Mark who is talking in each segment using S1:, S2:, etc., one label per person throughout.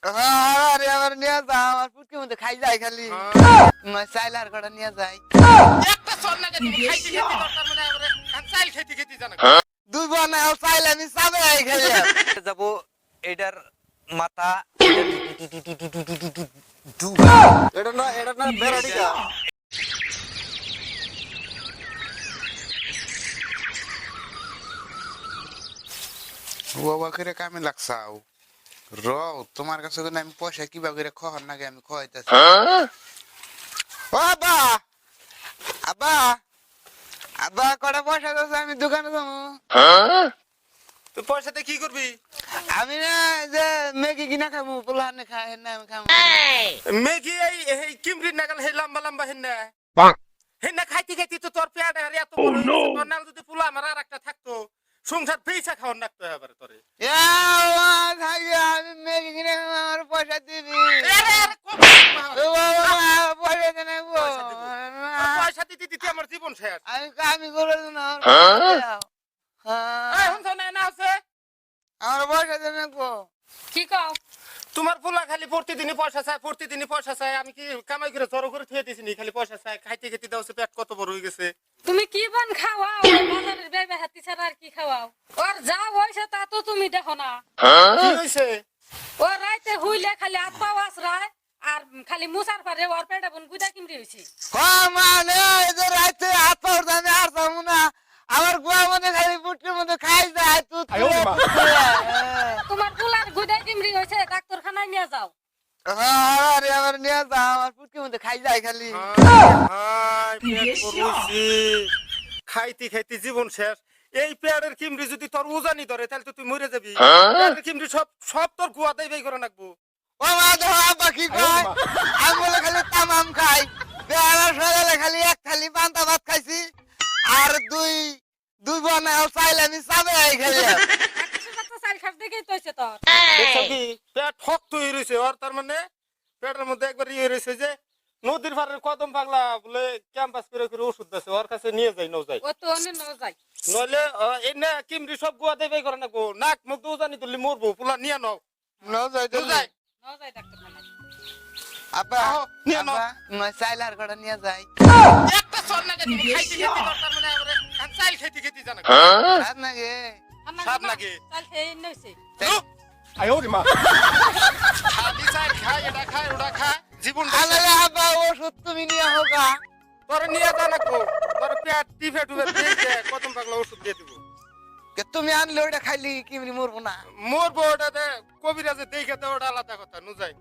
S1: আরে আমার নিয়ে যা আমার পুটকির মধ্যে খাই যায় খালি চাইলার কটা নিয়ে যায়
S2: একটা চল না তুমি খাইতে খেতে দরকার মানে আমরা চাইল খেতে খেতে জানা
S1: দুই বোন চাইল আমি চাবে খালি
S3: যাব এটার মাথা
S4: এটা না বেরাডিকা
S5: বাবা করে কামে লাগছাও র তোমার কাছে তো আমি পয়সা কিবা করে খহর নাকি আমি খাওয়াইতেছি ও আব্বা আব্বা আব্বা কটা পয়সা দাও আমি দোকানে যাবো
S2: তুই পয়সাতে কি করবি
S1: আমি না যে ম্যাগি কিনা খাবো পোলাহানে খাই না আমি খাবো
S2: মেগি এই কিমরি নাগাল হে লম্বা লম্বা হেন্না হেন্না খাইতে খাইতে তো তোর পেট আর এত বড় হইছে তোর নাল যদি পোলা আমার আর একটা থাকতো সংসার পয়সা খাওয়ার লাগতো এবারে তোরে
S1: আমি ম্যাগি কিনা খাবো আমার পয়সা দিবি
S2: আরে আরে
S1: পয়সা দেন
S2: পয়সা দিতে দিতে আমার জীবন শেষ
S1: আমি করে না
S2: এই হুন না না আছে
S1: আমার পয়সা দেন
S6: কি কও
S2: তোমার পোলা খালি প্রতিদিনই পয়সা চায় আমি কি কামাই করে জড়ো করে থুয়ে দিছিনি খালি পয়সা চায় খাইতে খেতে দাও পেট কত বড় হয়ে গেছে
S6: তুমি কি বন খাওয়াও বাজারের বেবে হাতি ছাড়া আর কি খাওয়াও ওর যা হইছে তা তো তুমি দেখো না
S2: কি হইছে
S6: ও রাইতে হুইলে খালি হাত পাও আসরায় আর খালি মুসার পারে ওর পেটে বন গুদা কিমরি হইছে
S1: মানে এদের রাইতে হাত পাওয়ার দামে আর যাবো না আমার গোয়া মধ্যে খালি পুটকির মধ্যে খাই যায়
S6: তোমার পোলার গুদা কিমরি হইছে ডাক্তারখানায় নিয়ে যাও
S1: আরে আমার নিয়ে যা আমার পুটকির মধ্যে খাই যায় খালি
S2: পেট বড় হইছে খাইতে খাইতে জীবন শেষ এই পেটের কিমরি যদি তোর উজানি ধরে তাহলে তো তুই মরে যাবি পেটের কিমরি সব তোর গুয়া দেই করে রাখবো
S1: ও মা দেখো আব্বা কি কয় আমি বলে খালি তামাম খাই বেলা সকালে খালি এক থালি পান্তা ভাত খাইছি আর দুই বোন চাইলে আমি চাবে খালি
S6: চাল খাস দেখেই তো হইছে তোর
S2: দেখছো কি পেট শক্ত হয়ে রয়েছে আর তার মানে পেটের মধ্যে একবার ইয়ে রয়েছে যে নদীর পাড়ের কদম পাগলা বলে ক্যাম্পাস করে করে ওষুধ আছে ওর কাছে নিয়ে যাই নাও যাই
S6: ও তো অন্য ন যাই
S2: নইলে এই না কিমরি সব গুয়া দেবে করে না গো নাক মুখ তো জানি তুলি মরবো পুলা নিয়ে নাও
S1: যাই
S2: যাই
S6: ন যাই ডাক্তারখানায়
S1: আব্বা
S2: নিয়ে নাও
S1: চাইলার কটা নিয়ে যাই
S2: একটা চল না তুমি খাইতে খেতে দরকার মানে আমরা চাইল খেতে খেতে জানা
S1: রাত নাকি
S2: সাপ লাগে
S6: চাল খেয়ে নইছে
S2: খালি চাইল খায় এটা খায় ওটা খায় জীবন
S1: আরে আব্বা ওষুধ তুমি নিয়ে হোকা
S2: তোর নিয়ে যা না গো তোর পেট টিফে টুফে দিয়ে কদম পাগলা ওষুধ দিয়ে দিব
S1: তুমি আনলে ওটা খাইলি কিমরি মরবো না
S2: মরবো ওটাতে কবিরাজে দেখে তো ওটা আলাদা কথা নু যাই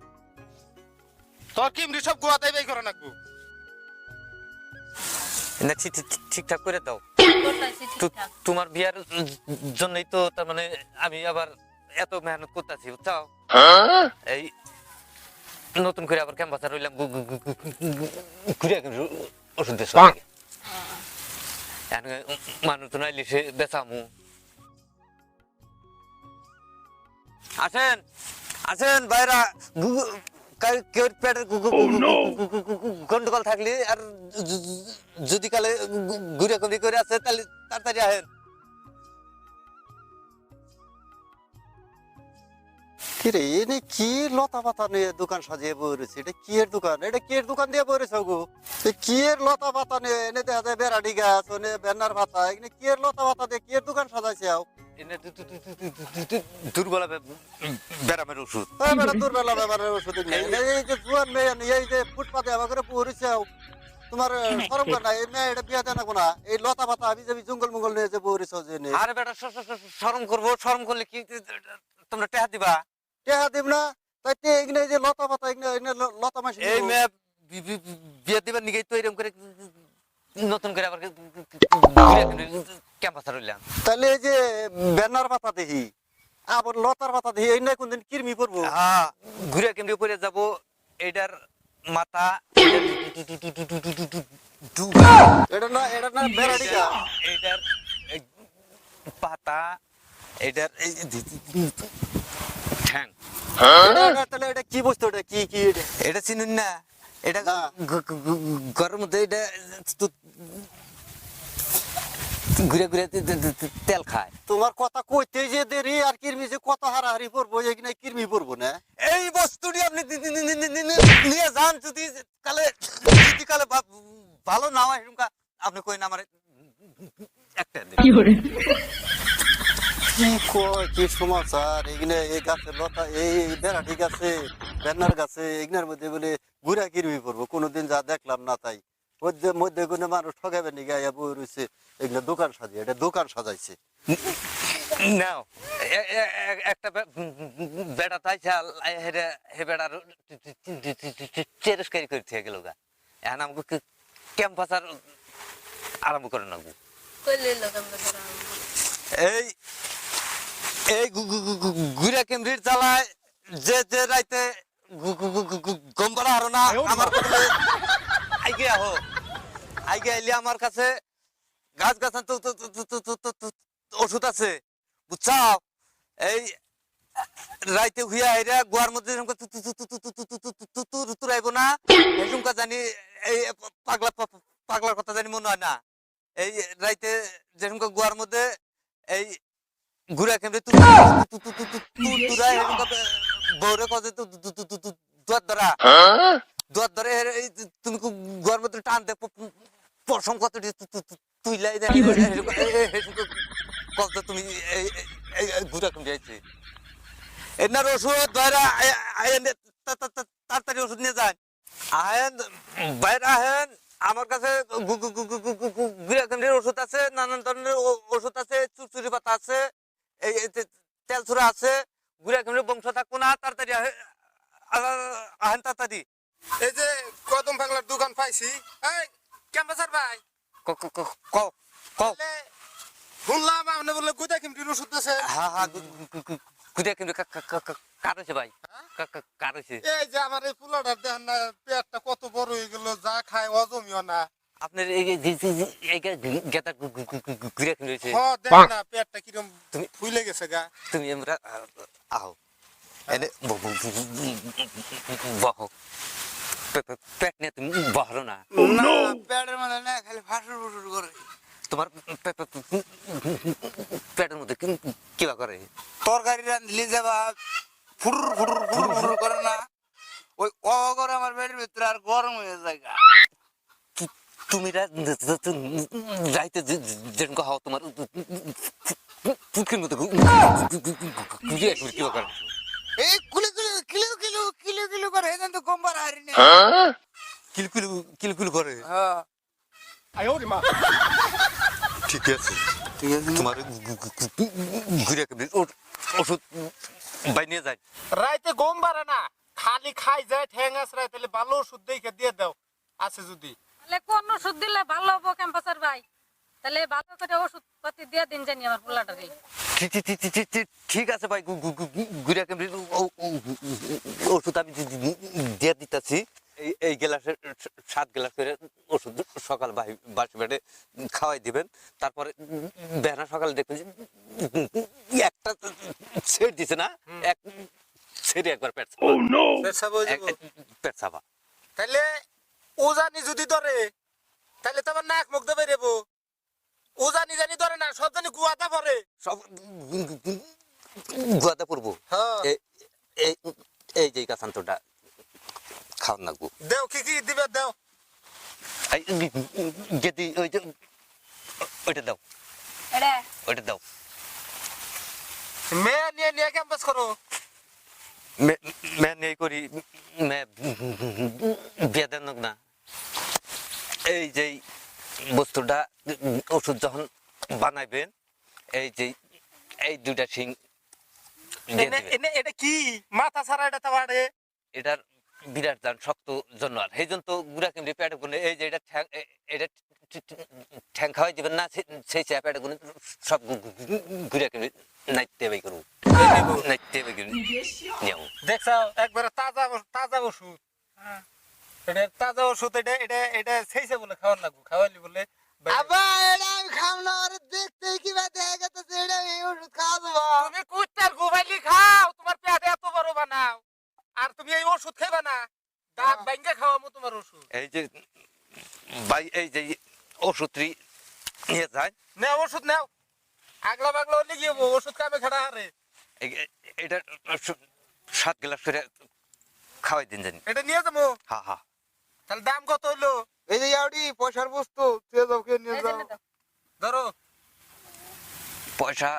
S2: তোর কিমরি সব গোয়া দেবে করে নাকবো
S3: না ঠিকঠাক করে দাও
S6: করতাছি ঠিকঠাক
S3: তোমার বিয়ার জন্যই তো তার মানে আমি আবার এত মেহনত করতেছি বুঝছো এই নতুন করে আবার ক্যাম্পাসে রইলাম ঘুরে ওষুধ দেশ মানুষ তো নাইলে সে বেচামু আসেন আসেন বাইরা পেটের গন্ডগোল থাকলে আর যদি কালে ঘুরে ঘুরি করে আছে তাহলে তাড়াতাড়ি আহেন
S4: কিরে এনে কি লতা পাতা নিয়ে দোকান সাজিয়ে বসেছে এটা কি এর দোকান এটা কি এর দোকান দিয়ে বসেছে গো কি এর লতা পাতা নিয়ে এনে দেখা যায় বেড়াডি গাছ ওনে ব্যানার পাতা এখানে কি এর লতা পাতা দিয়ে কি এর দোকান সাজাইছে আও
S3: দুর্বল ব্যারামের ওষুধ
S4: বেড়া দুর্বেলা ব্যাপারের ওষুধ নেই এই যে জুয়ান মেয়ে এই যে ফুটপাতে আমার করে পড়েছে তোমার শরম করে না এই মেয়ে এটা বিয়া দেয় না কোনা এই লতা পাতা আমি যে জঙ্গল মঙ্গল নিয়ে যে বসেছে যে নেই
S3: আরে বেটা শরম করবো শরম করলে কি তোমরা টেহা দিবা
S4: টেহা দিব না তাই এখানে যে লতা পাতা এখানে লতা মাসি
S3: এই মেয়ে বিয়ে দিবার নিগে তো এরকম করে নতুন করে আবার ক্যাম্পাসে রইলাম
S4: তাহলে এই যে ব্যানার পাতা দেখি আবার লতার পাতা দেখি এই নাই কোনদিন কিরমি পড়বো
S3: হ্যাঁ ঘুরে কেমনি করে যাবো এটার মাথা
S4: এটা না বেড়াডিকা
S3: এটার পাতা এটার ঠ্যাং
S4: তাহলে এটা কি বস্তু এটা কি কি
S3: এটা চিনুন না এটা
S4: না।
S3: ঘরের মধ্যে এটা ঘুরে ঘুরে তেল খায়
S4: তোমার কথা কইতে যে দেরি আর কিরমি যে কত হারাহারি পড়বো এখানে কিরমি পড়বো না
S3: এই বছর প্রস্তুতি আপনি নিয়ে যান যদি কালে ভালো না হয় এরকম আপনি কই না আমার একটা দিন।
S4: কি কয় কি সমাচার এখানে এই গাছের লতা এই বেড়াটি গাছে বেন্নার গাছে এগুলোর মধ্যে বলে ঘুরা কিরবি পড়বো কোনোদিন যা দেখলাম না তাই মধ্যে মধ্যে কোনো মানুষ ঠকাবে নি গায়ে বই রয়েছে এগুলো দোকান সাজিয়ে এটা দোকান সাজাইছে
S3: নাও একটা বেড়া তাই হে বেড়ার চেরস্কারি করে থেকে গেল গা এখন আমাকে ক্যাম্পাস আর আরম্ভ করে নেবো এই এই গুড়া কেমরির চালায় যে যে রাইতে গম পাড়া হারো না আমার কাছে আইগে আহো আইগে আইলে আমার কাছে গাছ গাছ ওষুধ আছে বুঝছাও এই রাইতে হুইয়া হেরা গোয়ার মধ্যে তুরাইব না এরকম জানি এই পাগলা পাগলার কথা জানি মনে হয় না এই রাইতে যেরকম গোয়ার মধ্যে এই ঘুরা কেমনে তুরাই বউরে কজে দুয়ার ধরা দুয়ার ধরে তুমি গোয়ার মধ্যে টান দে পশম কত তুইলাই কত তুমি ঘুরা কেমনে আইছি এনার ওষুধ তাড়াতাড়ি ওষুধ নিয়ে যান আহেন বাইরে আহেন আমার কাছে ওষুধ আছে নানান ধরনের ওষুধ আছে চুরচুরি পাতা আছে এই তেল ছুরা আছে গুড়া কেমনি বংশ থাকবো না তাড়াতাড়ি আহেন তাড়াতাড়ি
S2: এই যে কদম বাংলার দোকান পাইছি এই ক্যাম্পাসার ভাই তাহলে শুনলাম আপনি বললে গুদা কিমটির ওষুধ আছে
S3: হ্যাঁ হ্যাঁ গুড়া কেমনি কারছে ভাই কারছে
S2: এই যে আমার এই পোলাটার দেখেন না পেটটা কত বড় হয়ে গেল যা খায় অজমিও না
S3: আপনার এই গেতা ঘুরে কিনেছে
S2: হ দেখ না পেটটা কিরম
S3: তুমি-
S2: ফুলে গেছে গা
S3: তুমি আমরা আহো এনে বহ পেট নিয়ে তুমি বহরো না
S5: না পেটের মধ্যে না খালি ফাঁসুর ফুসুর করে
S3: তোমার পেটের মধ্যে কিবা করে
S5: তরকারি রাঁধলি যাবা ফুরুর ফুরুর ফুরুর ফুরুর করে না ওই করে আমার পেটের ভিতরে আর গরম হয়ে যায় গা।
S3: তুমি রাইতে যেরকম হও তোমার পুকির মধ্যে কিবা করে
S5: এই কুলি কুলি কিলো কিলো কিলো কিলো করে হেন তো কম বার হারি না
S3: কিলকুল কিলকুল করে
S5: হ্যাঁ
S3: ঠিক আছে
S5: ঠিক আছে
S3: তোমার ঘুরে ওষুধ বাই নিয়ে যায়
S2: রাইতে গম বাড়ে না খালি খাই যায় ঠ্যাং আসরায় তাহলে ভালো ওষুধ দেখে দিয়ে দাও আছে যদি
S6: তাহলে কোন ওষুধ দিলে ভালো হবো ক্যাম্পাসার ভাই তাহলে ভালো করে ওষুধ পাতি দিয়ে দিন জানি আমার পোলাটারে
S3: ঠিক আছে ভাই ঘুরে ওষুধ আমি দিয়ে দিতেছি এই গ্লাসের 7 গ্লাস করে ওষুধ সকাল বাসি বেডে খাওয়াই দিবেন তারপরে বেলা সকালে দেখবেন যে একটা ছেড় দিছে না এক ছেড়ে একবার পেট পেট চাপা
S2: তাহলে ও জানি যদি ধরে তাহলে তো আমার নাক মুখ দেবে রেবো ও জানি জানি ধরে না সব জানি গুয়াতে পড়ে
S3: সব গুয়াতে পড়বো
S2: হ্যাঁ
S3: এই যে কাছান্তটা খাওয়ান লাগবো
S2: দেও কি কি দিবে দেও
S3: গেদি ওই যে ওইটা দাও
S6: এড়ে
S3: ওইটা দাও
S2: মেয়ে নিয়ে নিয়ে ক্যাম্পাস করো
S3: मैं नहीं करी मैं বিয়া দেন না এই যে বস্তুটা ওষুধ যখন বানাইবেন এই যে এই দুইটা শিং দিয়ে দিবেন।
S2: এটা কি মাথা ছাড়া এটা তো বাড়ে
S3: এটার বিরাট দান শক্ত জন্য আর সেই জন্য তো গুড়া কেমনি পেটে গুনে এই যে এটা এটা ঠ্যাং খাওয়াই দিবেন না সেই পেটে গুনে সব গুড়া কেমনি নাইতে বাই করবো নাইতে বাই করবো নিও
S2: দেখছাও একবারে তাজা তাজা ওষুধ এটা তাজা ওষুধ এটা এটা এটা সেইছে বলে খাওয়ার লাগবো খাওয়াইলি বলে
S1: আবা এটা আমি খাম না আর দেখতে কি বা দেখা গেছে এটা এই ওষুধ খাওয়া দেবো
S2: তুমি কুত্তার গোবাইলি খাও তোমার পেটে এত বড় বানাও আর তুমি এই ওষুধ খাইবা না দাঁত ভাঙ্গে খাওয়াবো তোমার ওষুধ
S3: এই যে ভাই এই যে ওষুধটি নিয়ে যায়
S2: নাও ওষুধ নাও আগলা বাগলা হলে কি হবো ওষুধ কামে খাড়া হারে
S3: এটা 7 গ্লাস করে খাওয়াই দিন জানি
S2: এটা নিয়ে যাবো
S3: হা হা
S2: তাহলে দাম কত হইলো
S1: এই যে ইয়াউডি পয়সার বস্তু তুই যাও কে নিয়ে
S6: এই যে
S1: যাও
S6: নে দাও।
S2: ধরো
S3: পয়সা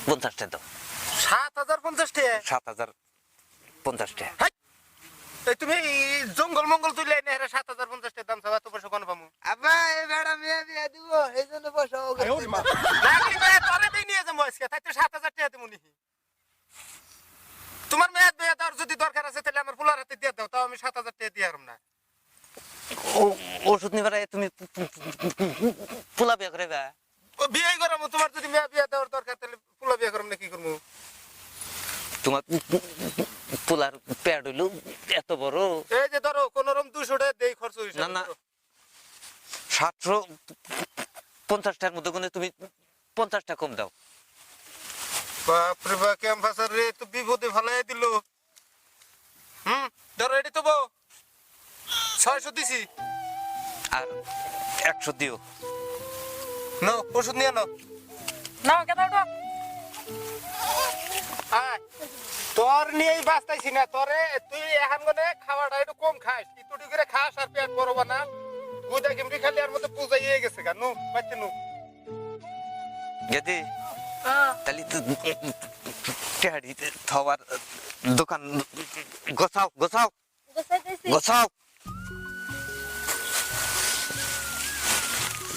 S3: 7,050 টাকা দাও
S2: 7,050 টাকা
S3: 7,050 টাকা
S2: হাই! এই তুমি এই জঙ্গল মঙ্গল তুলে এনে হেরে 7,050 টাকা দাম চাবা তো পয়সা কোন পামু
S1: আব্বা এই বেড়া মেয়ে বিয়ে দিব এই জন্য পয়সা ও করতে।
S2: লাগলি মেয়ে তোরে দিয়ে নিয়ে যাবো আজকে তাই তো 7,000 টাকা দেবো নিহি তোমার মেয়ে বিয়ে দেওয়ার যদি দরকার আছে তাহলে আমার ফুলার হাতে দিয়ে দাও তাও আমি 7,000 টাকা দিয়ে হারম না
S3: ওষুধ নিবার আগে তুমি পোলা বিয়া করে বা
S2: ও বিয়ে করামু তোমার যদি মেয়ে বিয়ে দেওয়ার দরকার তাহলে ফুলা বিয়ে করাম না কি করবো
S3: তোমার পোলার প্যাড হইলো এত বড়
S2: এই যে ধরো কোন রকম 200 টাকা দেই খরচ হইছে
S3: না, না। 750 টাকার মধ্যে কোনে তুমি 50 টাকা কম দাও
S2: বাপ রে বাপ ক্যাম্পাসার রে তো বিপদে ফেলাই দিল ধরো এটি তো বউ 600 দিছি
S3: আর 100 দিও
S2: নাও ওষুধ নিয়ে নাও
S6: নাও কে দাও দাও।
S2: আয় তোর নিয়েই বাঁচতাইছি না তোরে তুই এখন গনে খাওয়াটা একটু কম খাস ইতুটি করে খাস আর পেট বড় বানা গুদা কিমটি খালি আর মধ্যে পূজা ইয়ে গেছে গা নু বাচ্চা নু
S3: গেদি
S6: হ্যাঁ
S3: তাহলে তো টেহারি থাওয়ার দোকান গোছাও গোছাও
S6: গোছাইতেছি
S3: গোছাও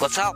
S3: গোছাও